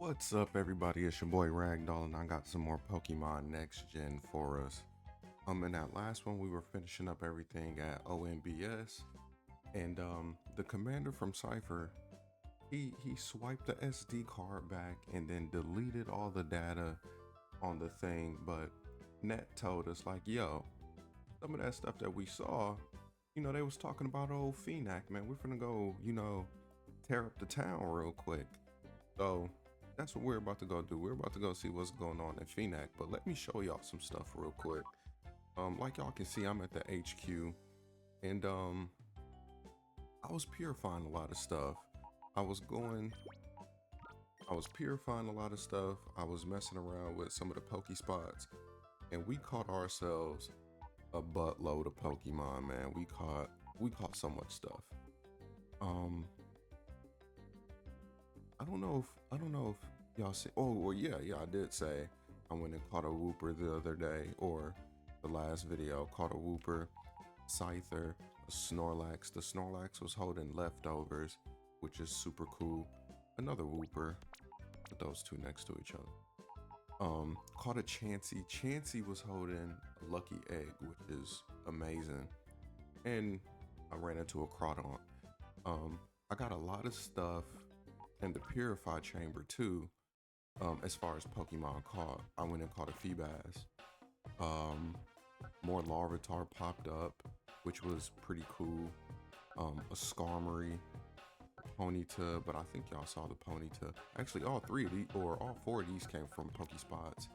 What's up, everybody? It's your boy Ragdoll, and I got some more Pokemon Next Gen for us. In that last one, we were finishing up everything at OMBS, and the commander from Cypher, he swiped the SD card back and then deleted all the data on the thing. But Net told us like, yo, some of that stuff that we saw, they was talking about old Phenac, man. We're finna go, tear up the town real quick. So that's what we're about to go do. We're about to go see what's going on in Phenac, but let me show y'all some stuff real quick. Like y'all can see, I'm at the HQ, and I was purifying a lot of stuff. I was purifying a lot of stuff. I was messing around with some of the Poke spots, and we caught ourselves a buttload of Pokemon, man. We caught so much stuff. I don't know if y'all see. Oh, well, yeah, I did say I went and caught a Wooper the other day, or the last video. Caught a Wooper, Scyther, a Snorlax. The Snorlax was holding leftovers, which is super cool. Another Wooper. Put those two next to each other. Caught a Chansey. Chansey was holding a lucky egg, which is amazing. And I ran into a Crawdon. I got a lot of stuff in the Purify Chamber too. As far as Pokemon caught, I went and caught a Feebas. More Larvitar popped up, which was pretty cool. A Skarmory, Ponyta, but I think y'all saw the Ponyta. Actually, all four of these came from Pokespots.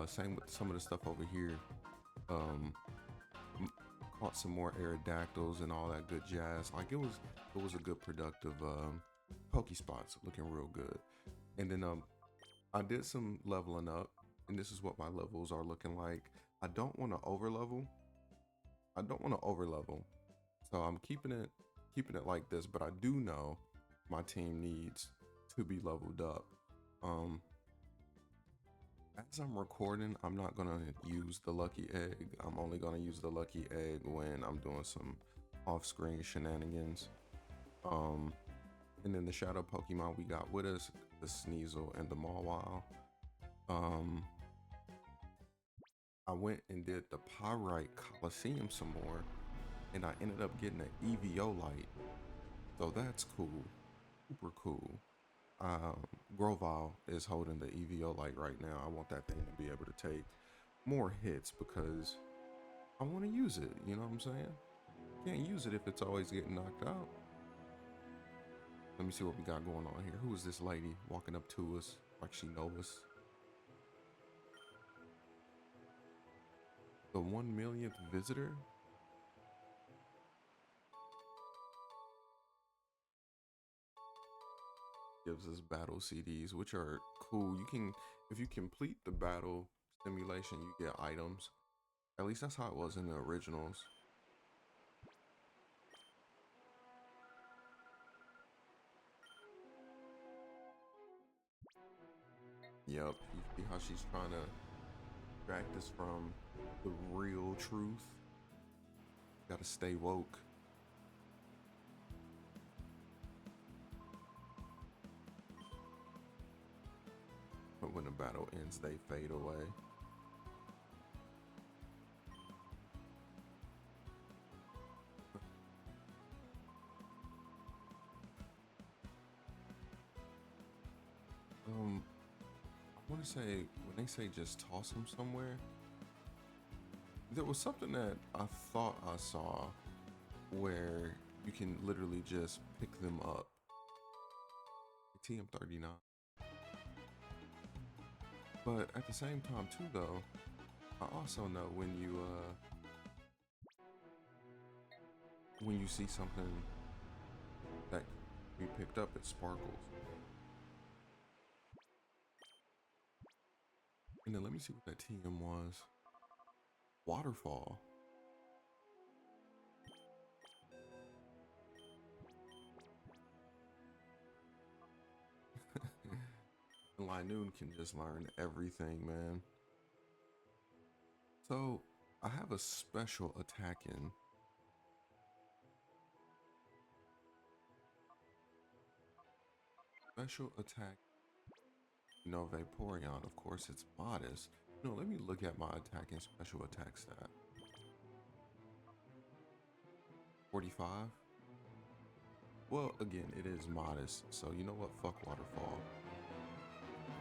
Same with some of the stuff over here. Caught some more Aerodactyls and all that good jazz. Like it was a good productive Pokespots, looking real good. And then I did some leveling up, and this is what my levels are looking like. I don't want to over level. So I'm keeping it like this, but I do know my team needs to be leveled up. As I'm recording, I'm not gonna use the lucky egg. I'm only gonna use the lucky egg when I'm doing some off-screen shenanigans. And then the shadow Pokemon we got with us, the Sneasel and the Mawile. I went and did the Pyrite Coliseum some more, and I ended up getting an EVO light. So that's cool, super cool. Grovyle is holding the EVO light right now. I want that thing to be able to take more hits because I want to use it. You know what I'm saying? Can't use it if it's always getting knocked out. Let me see what we got going on here. Who is this lady walking up to us like she knows us? The 1 millionth visitor? Gives us battle CDs, which are cool. If you complete the battle simulation, you get items. At least that's how it was in the originals. Yep, you see how she's trying to distract us from the real truth. Gotta stay woke. But when the battle ends, they fade away. I want to say, when they say just toss them somewhere, there was something that I thought I saw where you can literally just pick them up. TM39. But at the same time too though, I also know when you see something that can be picked up, it sparkles. And then let me see what that TM was. Waterfall. Linoon can just learn everything, man. So I have a special attack in. Special attack You know, Vaporeon, of course, it's modest. You know, let me look at my attack and special attack stat. 45? Well, again, it is modest, so you know what? Fuck Waterfall.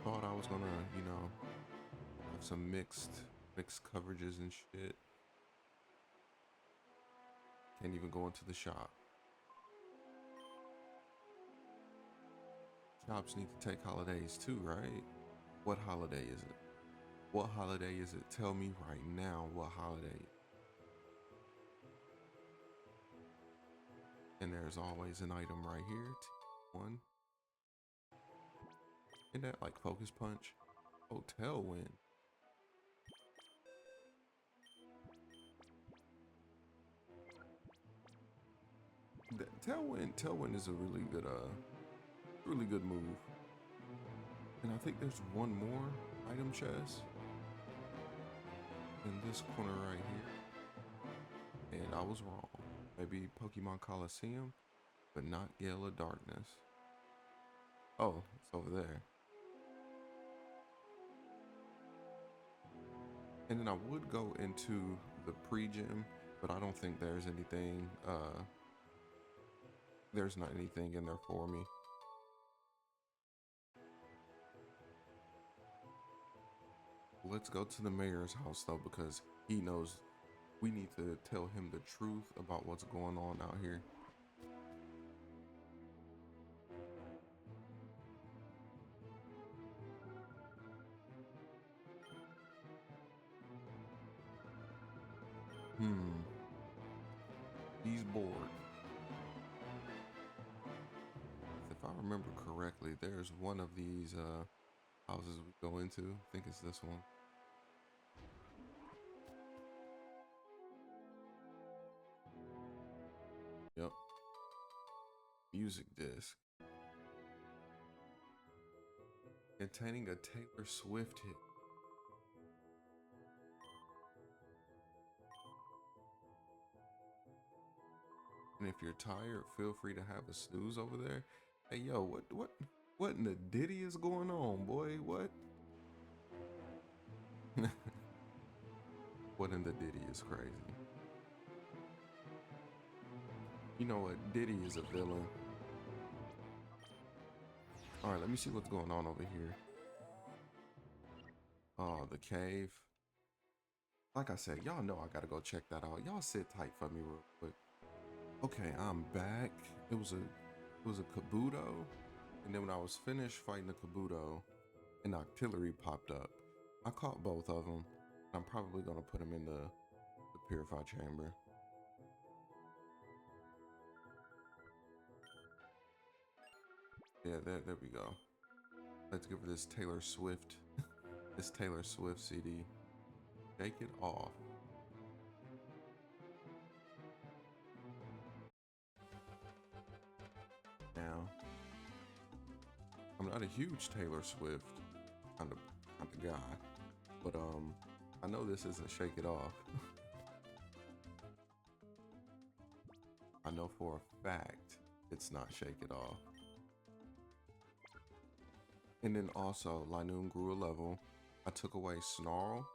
Thought I was gonna, you know, have some mixed coverages and shit. Can't even go into the shop. Shops need to take holidays too, right? What holiday is it? What holiday is it? Tell me right now what holiday. And there's always an item right here. One. Isn't that like Focus Punch? Oh, Tailwind. Tailwind is a really good move. And I think there's one more item chest in this corner right here. And I was wrong. Maybe Pokemon Coliseum, but not Gale of Darkness. Oh, it's over there. And then I would go into the pre-gym, but I don't think there's anything, there's not anything in there for me. Let's go to the mayor's house though, because he knows we need to tell him the truth about what's going on out here. He's bored. If I remember correctly, there's one of these houses we go into. I think it's this one. Yep. Music disc. Containing a Taylor Swift hit. And if you're tired, feel free to have a snooze over there. Hey yo, what in the ditty is going on, boy? What? What in the ditty is crazy. You know what? Diddy is a villain. All right, let me see what's going on over here. Oh, the cave. Like I said, y'all know I gotta go check that out. Y'all sit tight for me real quick. Okay, I'm back. It was a Kabuto, and then when I was finished fighting the Kabuto, an Octillery popped up. I caught both of them. I'm probably gonna put them in the Purify Chamber. Yeah, there we go. Let's give her this Taylor Swift, this Taylor Swift CD. Shake it off. Now, I'm not a huge Taylor Swift kind of guy, but I know this isn't Shake It Off. I know for a fact it's not Shake It Off. And then also, Linoon grew a level. I took away Snarl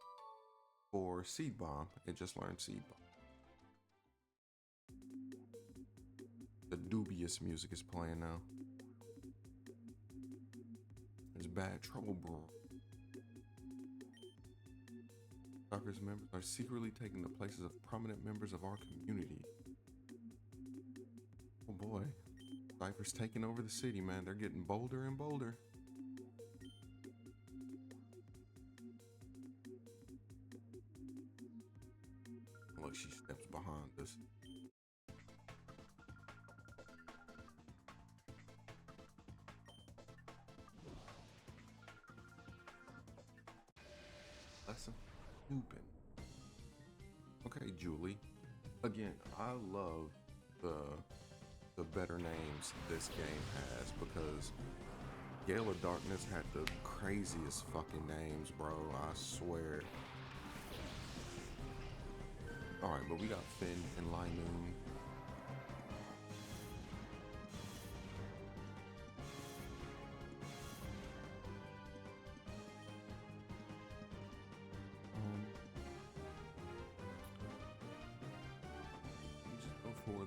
for Seed Bomb. It just learned Seed Bomb. The dubious music is playing now. There's bad trouble, bro. Stalker's members are secretly taking the places of prominent members of our community. Oh boy. Cypher's taking over the city, man. They're getting bolder and bolder. Look, she steps behind us. Lesson stupid. Okay, Julie. Again, I love the better names this game has, because Gale of Darkness had the craziest fucking names, bro. I swear. Alright, but we got Finn and Linoon.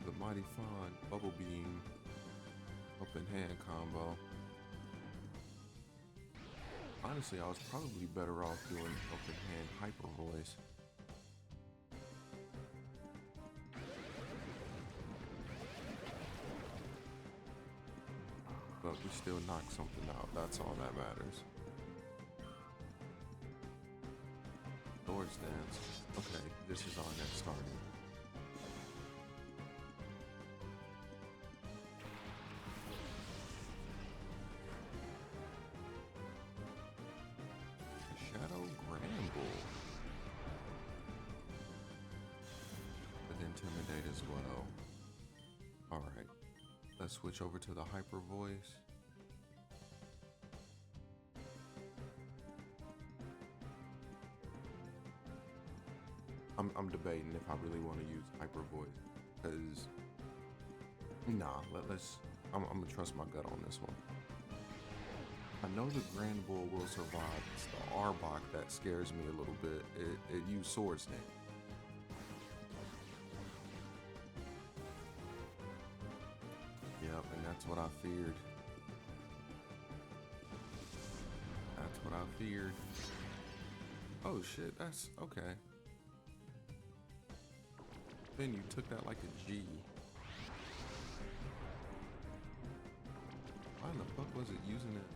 the Mighty Fawn Bubble Beam open hand combo. Honestly, I was probably better off doing open hand hyper voice. But we still knocked something out. That's all that matters. Sword stance. Okay, this is our next target. Shadow Gramble. With Intimidate as well. Alright. Let's switch over to the hyper voice. I'm debating if I really want to use hyper voice, because nah, I'm gonna trust my gut on this one. I know the Grand Bull will survive. It's the Arbok that scares me a little bit. It used Sword Stance. Yep, and that's what I feared. That's what I feared. Oh shit, that's okay. Then you took that like a G. Why in the fuck was it using it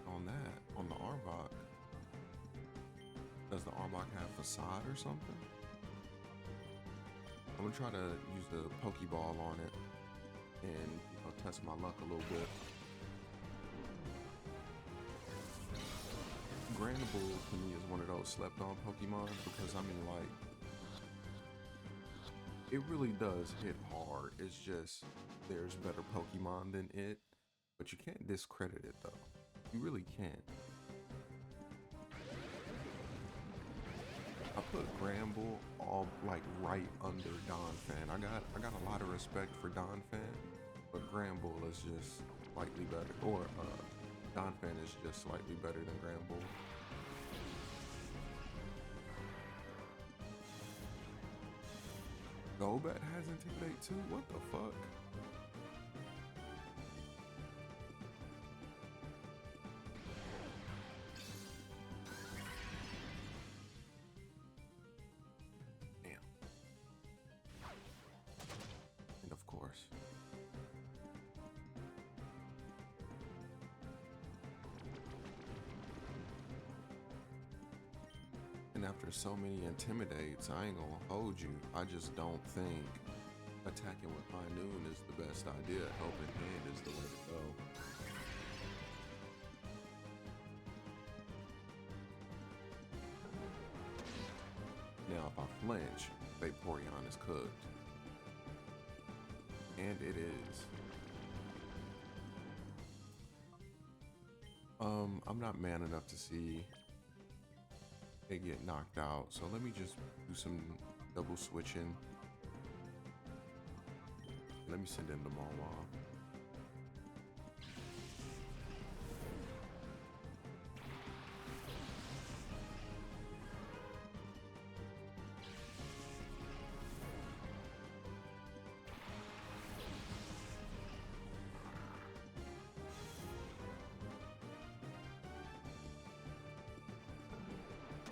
on that, on the Arbok? Does the Arbok have Facade or something? I'm gonna try to use the Pokeball on it and test my luck a little bit. Granable to me is one of those slept on Pokemon, because I mean, like, it really does hit hard. It's just there's better Pokemon than it, but you can't discredit it though. You really can't. I put Granbull all like right under Donphan. I got a lot of respect for Donphan, but Granbull is just slightly better, or Donphan is just slightly better than Granbull. Golbat has Intimidate too? What the fuck? Damn. And of course. And after so many Intimidates, I ain't gonna hold you. I just don't think attacking with High Noon is the best idea. Open hand is the way to go. Now, if I flinch, Vaporeon is cooked. And it is. I'm not man enough to see it get knocked out, so let me just do some double switching. Let me send in the Marwa.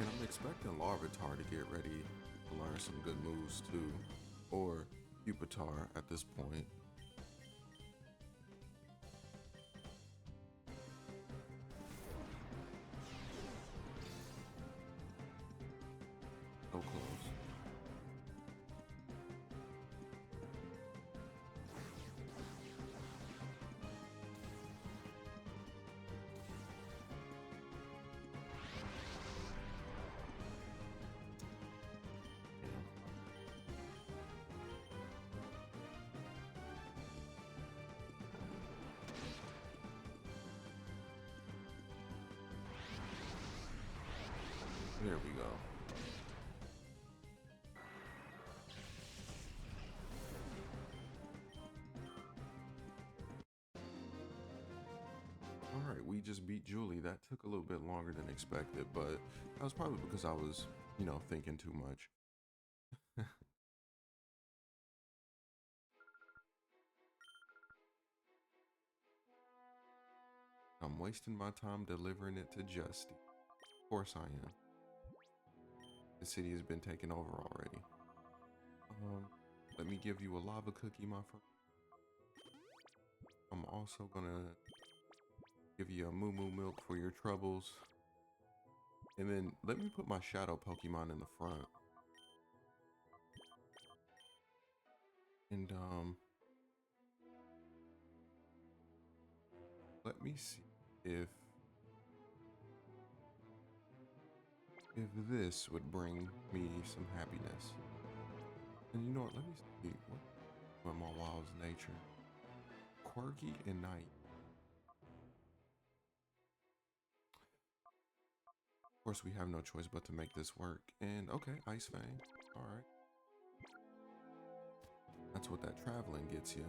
And I'm expecting Larvitar to get ready to learn some good moves too, or Pupitar at this point. So close. There we go. All right, we just beat Julie. That took a little bit longer than expected, but that was probably because I was you know, thinking too much. I'm wasting my time delivering it to Justy. Of course I am. The city has been taken over already. Let me give you a lava cookie, my friend. I'm also gonna give you a moo moo milk for your troubles. And then let me put my shadow Pokemon in the front. And let me see if this would bring me some happiness. And you know what? Let me see what my wild's nature. Quirky and night. Of course, we have no choice but to make this work. And okay, Ice Fang. All right. That's what that traveling gets you.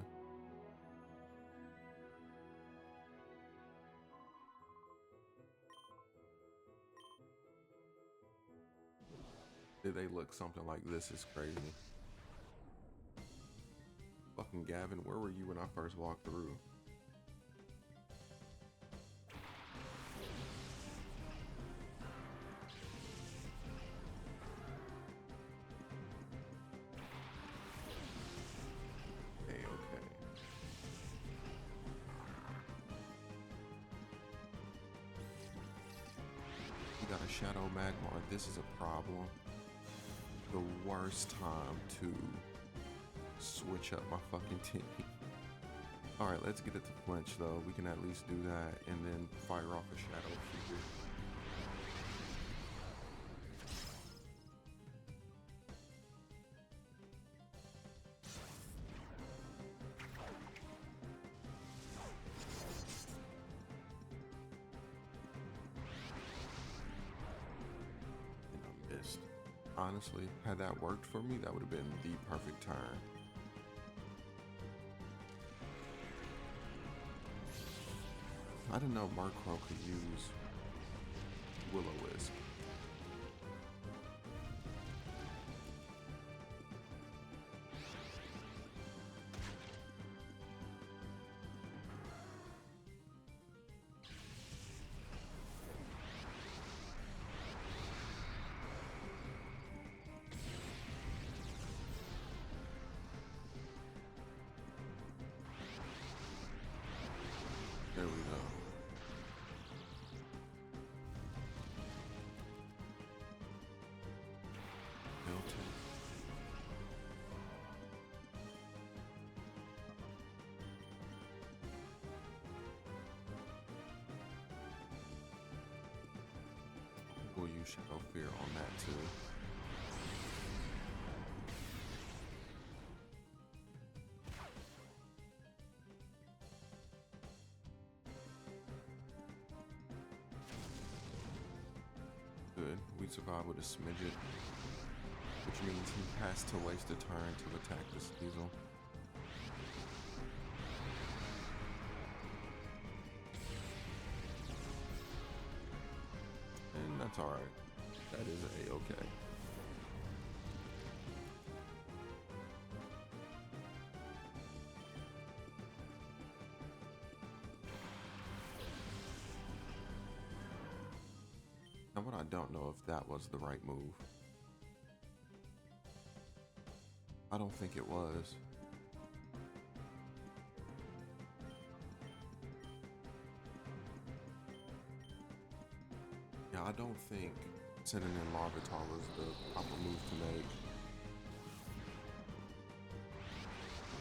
Did they look something like this? Is crazy. Fucking Gavin, where were you when I first walked through? Okay, okay. We got a Shadow Magmar. This is a problem. The worst time to switch up my fucking team. Alright, let's get it to flinch though. We can at least do that and then fire off a shadow figure. And I missed. Honestly, had that worked for me, that would have been the perfect turn. I didn't know Murkrow could use Will-O-Wisp. There we go. Milton. We'll use Shadow Fear on that too. Good. We survived with a smidget, which means he has to waste a turn to attack this Diesel. And that's alright. That is a-okay. Now what I don't know if that was the right move. I don't think it was. Yeah, I don't think sending in Larvitar was the proper move to make.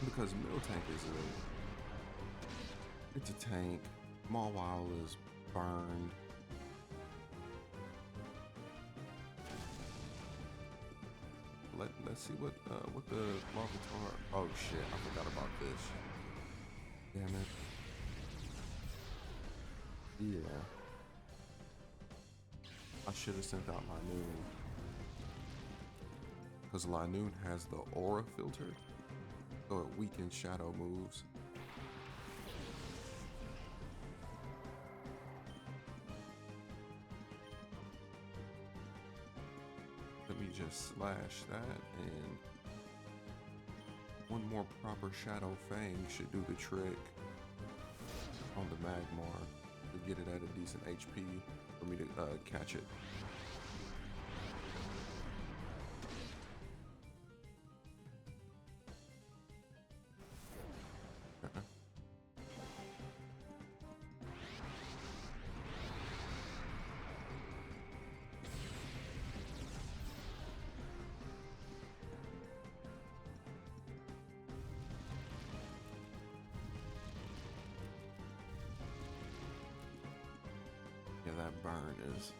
Because Miltank is it's a tank. Mawile is burned. Let's see what the Larvitar. Oh shit! I forgot about this. Damn it. Yeah. I should have sent out Linoon. Because Linoon has the aura filter, so it weakens shadow moves. me just slash that, and one more proper Shadow Fang should do the trick on the Magmar to get it at a decent HP for me to catch it. Yeah, that burn is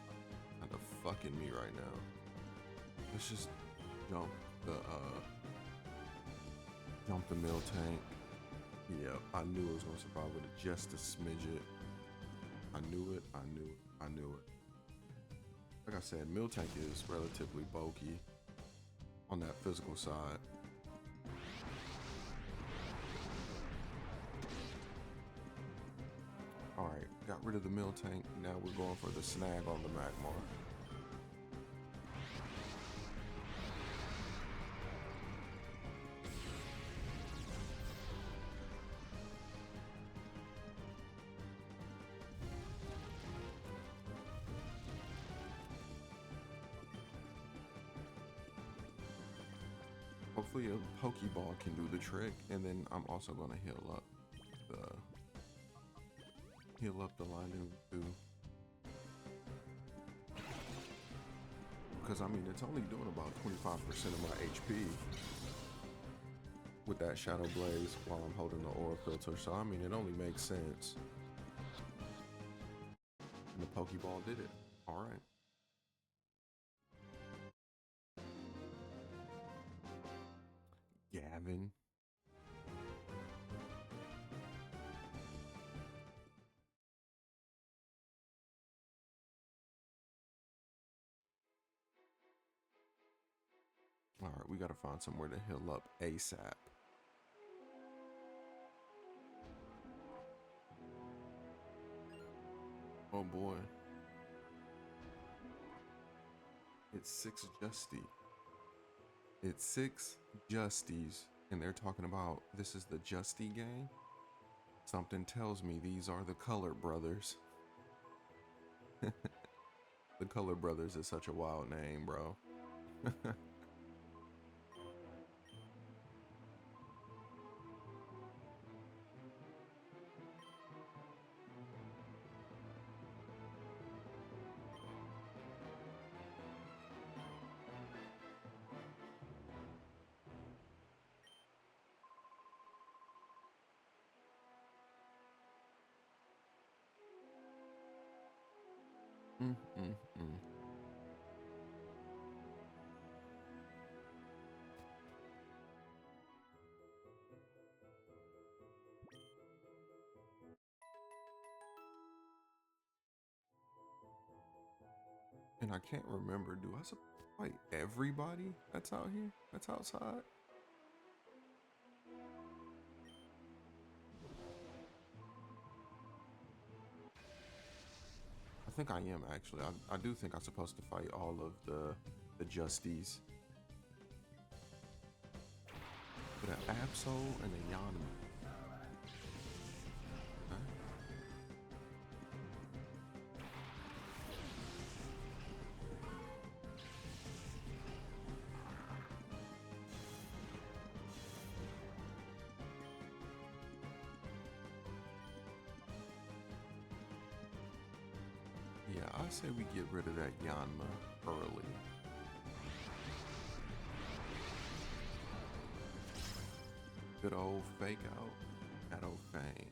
kind of fucking me right now. Let's just jump the mill tank. Yeah, I knew it was gonna survive with it just a smidget. I knew it. Like I said, mill tank is relatively bulky on that physical side. Alright, got rid of the mill tank. Now we're going for the snag on the Magmar. Hopefully a Pokeball can do the trick, and then I'm also gonna heal up the Linu too. Because I mean, it's only doing about 25% of my HP with that Shadow Blaze while I'm holding the Aura Filter. So I mean, it only makes sense. And the Pokeball did it. All right. Gavin. All right, we gotta find somewhere to heal up ASAP. Oh boy. It's 6 Justy. It's 6 Justies, and they're talking about this is the Justy game. Something tells me these are the Color Brothers. The Color Brothers is such a wild name, bro. Mm, mm, mm. And I can't remember, do I fight everybody that's out here? That's outside? I think I am actually. I do think I'm supposed to fight all of the Justies. But an Absol and a Yanma. Okay. Yeah, I say we get rid of that Yanma early. Good old fake out, Shadow Fang.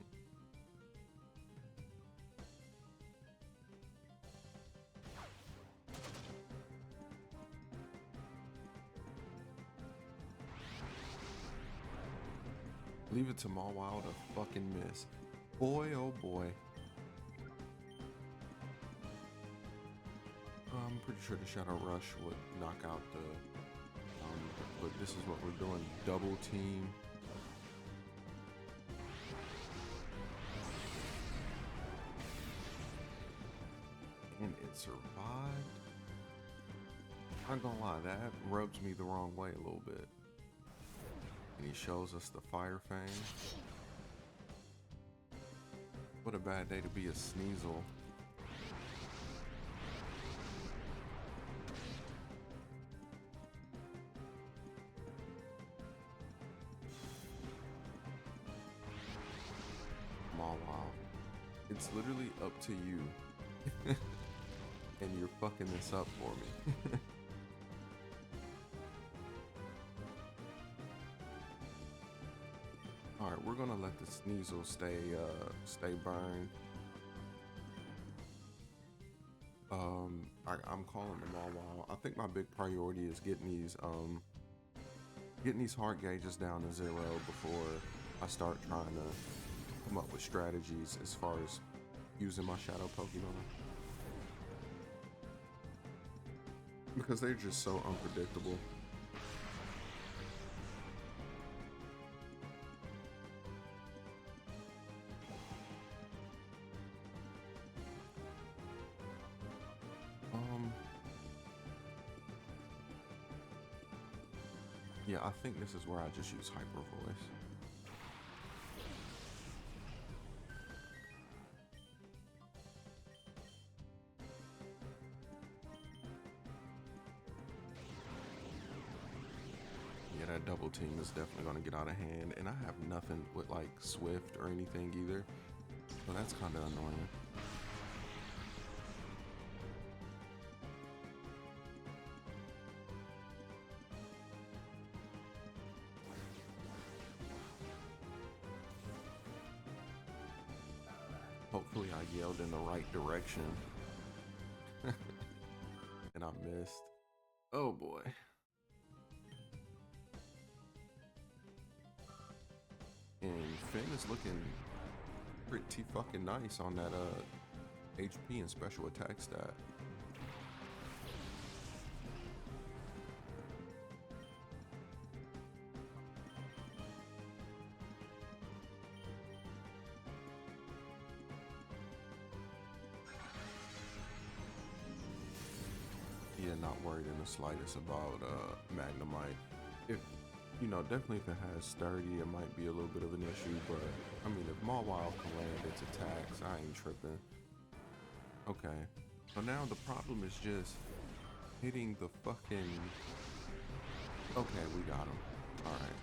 Leave it to Mawile to fucking miss. Boy, oh boy. I'm pretty sure the Shadow Rush would knock out the... but this is what we're doing. Double team. And it survived. I'm gonna lie, that rubs me the wrong way a little bit. And he shows us the Fire Fang. What a bad day to be a Sneasel. Wow. It's literally up to you. And you're fucking this up for me. All right, we're gonna let the Sneasel stay burned. I'm calling them all wild. I think my big priority is getting these heart gauges down to 0 before I start trying to come up with strategies as far as using my shadow Pokemon, because they're just so unpredictable. Yeah, I think this is where I just use Hyper Voice. Yeah, that double team is definitely going to get out of hand, and I have nothing with like Swift or anything either, so that's kind of annoying. Hopefully I yelled in the right direction. And I missed. Oh boy. And Finn is looking pretty fucking nice on that HP and special attack stat. Yeah, not worried in the slightest about Magnemite. If definitely if it has sturdy, it might be a little bit of an issue, but I mean, if Mawile can land its attacks, I ain't tripping. Okay, so now the problem is just hitting the fucking. Okay, we got him. All right.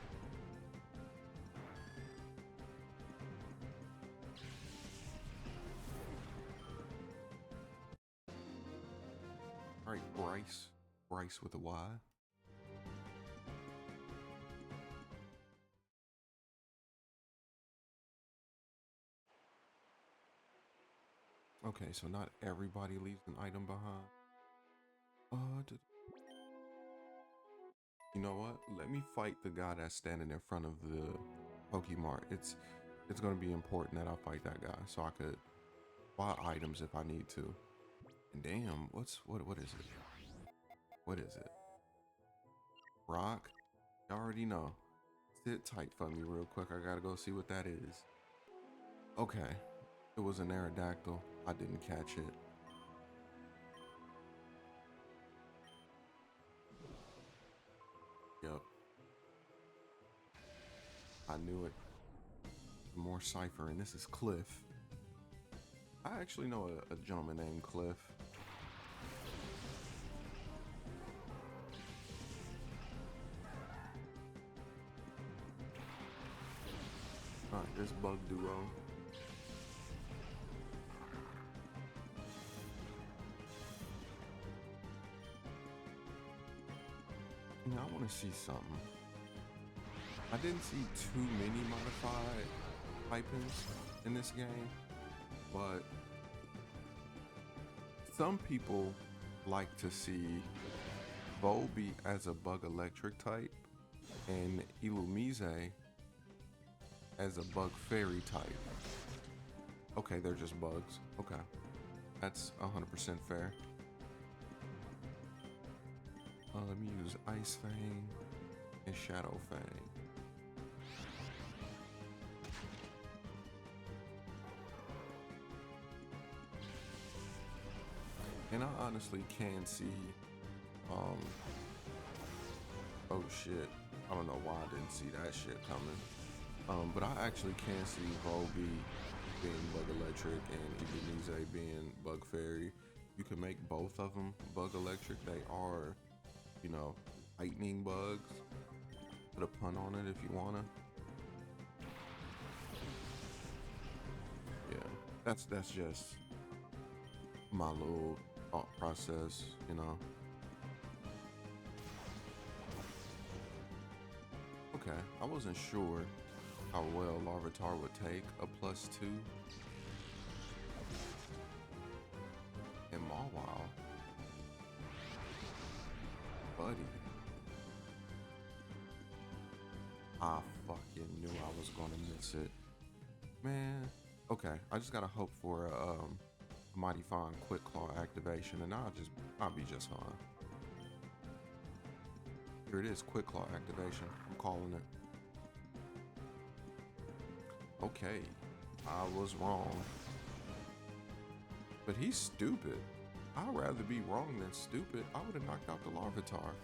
All right, Bryce with a Y. Okay, so not everybody leaves an item behind. You know what? Let me fight the guy that's standing in front of the Pokemart. It's gonna be important that I fight that guy so I could buy items if I need to. And damn, what is it? What is it? Rock? You already know. Sit tight for me real quick. I gotta go see what that is. Okay. It was an Aerodactyl. I didn't catch it. Yep. I knew it. More Cypher, and this is Cliff. I actually know a gentleman named Cliff. Alright, this bug duo. Now I want to see something. I didn't see too many modified Hypens in this game, but some people like to see Volbeat as a bug electric type and Illumise as a bug fairy type. Okay, they're just bugs. Okay, that's 100% fair. Let me use Ice Fang and Shadow Fang. And I honestly can see Um, oh shit. I don't know why I didn't see that shit coming. But I actually can see Volby being Bug Electric and Ebenezer being Bug Fairy. You can make both of them Bug Electric. They are, you know, lightning bugs. Put a pun on it if you wanna. Yeah, that's just my little thought process, you know. Okay, I wasn't sure how well Larvitar would take a +2 in Mawile. Buddy, I fucking knew I was gonna miss it. Man, okay, I just gotta hope for a Mighty Fine Quick Claw activation and I'll be just fine. Here it is, Quick Claw activation. I'm calling it. Okay, I was wrong. But he's stupid. I'd rather be wrong than stupid. I would have knocked out the Larvitar.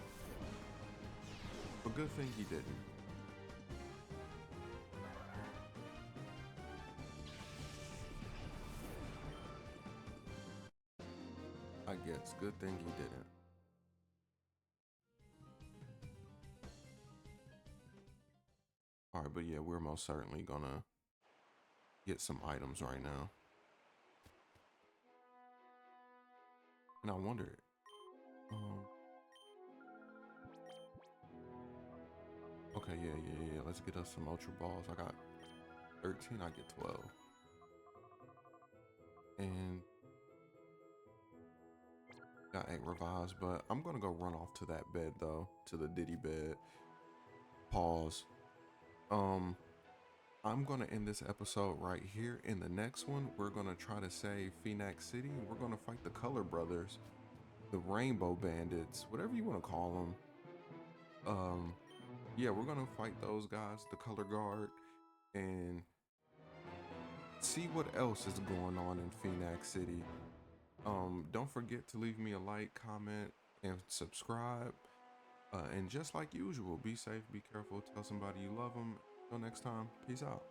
But good thing he didn't. I guess. Good thing he didn't. Alright, but yeah, we're most certainly gonna get some items right now. And I wonder, okay, yeah. Let's get us some Ultra Balls. I got 13, I get 12. And got 8 revives, but I'm gonna go run off to that bed though, to the Diddy bed. Pause. I'm gonna end this episode right here. In the next one, we're gonna try to save Phenac City. We're gonna fight the Color Brothers, the Rainbow Bandits, whatever you want to call them. Yeah, we're gonna fight those guys, the Color Guard, and see what else is going on in Phenac City. Don't forget to leave me a like, comment, and subscribe. And just like usual, be safe, be careful, tell somebody you love them. Till next time, peace out.